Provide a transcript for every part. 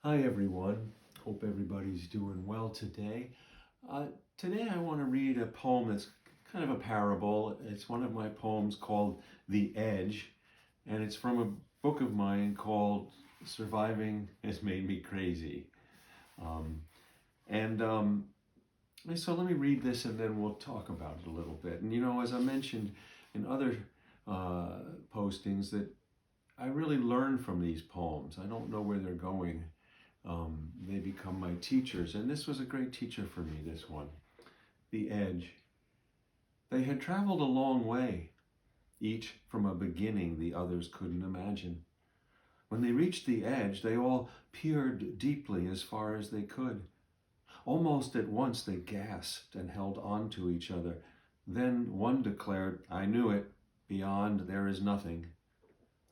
Hi everyone. Hope everybody's doing well today. Uh, Today I want to read a poem that's kind of a parable. It's one of my poems called The Edge, and it's from a book of mine called Surviving Has Made Me Crazy. Um, and so let me read this and then we'll talk about it a little bit. And as I mentioned in other uh, postings, that I really learn from these poems. I don't know where they're going. They become my teachers, and this was a great teacher for me, this one. The Edge. They had traveled a long way, each from a beginning the others couldn't imagine. When they reached the edge, they all peered deeply as far as they could. Almost at once they gasped and held on to each other. Then one declared, "I knew it. Beyond there is nothing."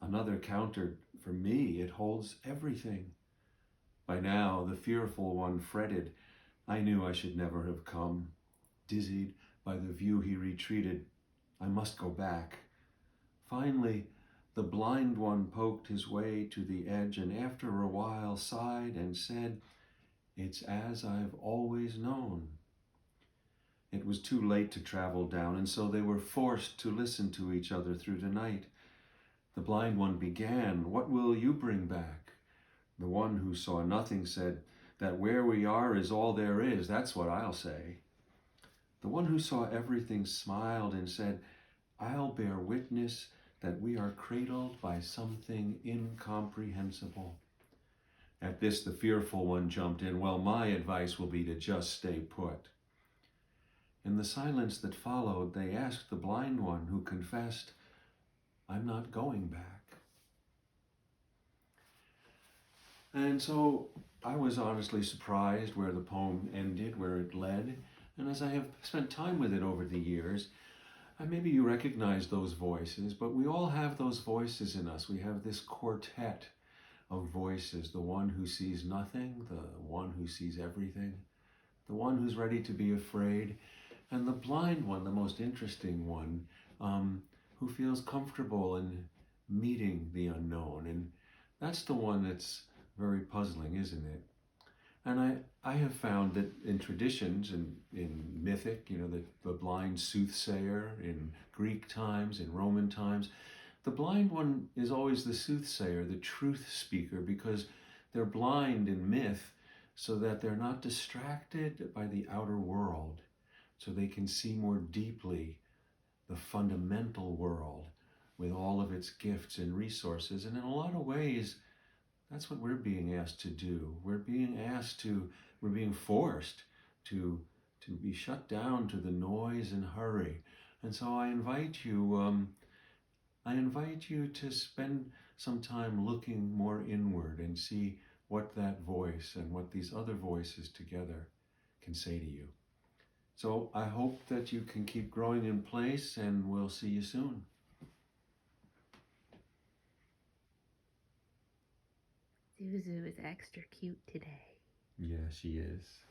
Another countered, "For me it holds everything." By now the fearful one fretted, "I knew I should never have come." Dizzied by the view he retreated, "I must go back." Finally the blind one poked his way to the edge and after a while sighed and said, "It's as I've always known." It was too late to travel down, and so they were forced to listen to each other through the night. The blind one began, "What will you bring back?" The one who saw nothing said, "That where we are is all there is, that's what I'll say." The one who saw everything smiled and said, "I'll bear witness that we are cradled by something incomprehensible." At this, the fearful one jumped in, "Well, my advice will be to just stay put." In the silence that followed, they asked the blind one, who confessed, "I'm not going back." And so I was honestly surprised where the poem ended, where it led. And as I have spent time with it over the years, maybe you recognize those voices, but we all have those voices in us. We have this quartet of voices, the one who sees nothing, the one who sees everything, the one who's ready to be afraid, and the blind one, the most interesting one, who feels comfortable in meeting the unknown. And that's the one that's very puzzling, isn't it? And I have found that in traditions, in mythic, the blind soothsayer in Greek times, in Roman times, the blind one is always the soothsayer, the truth speaker, because they're blind in myth so that they're not distracted by the outer world, so they can see more deeply the fundamental world with all of its gifts and resources. And in a lot of ways, that's what we're being asked to do. We're being forced to be shut down to the noise and hurry. And so I invite you to spend some time looking more inward and see what that voice and what these other voices together can say to you. So I hope that you can keep growing in place, and we'll see you soon. Zuzu is extra cute today. Yeah, she is.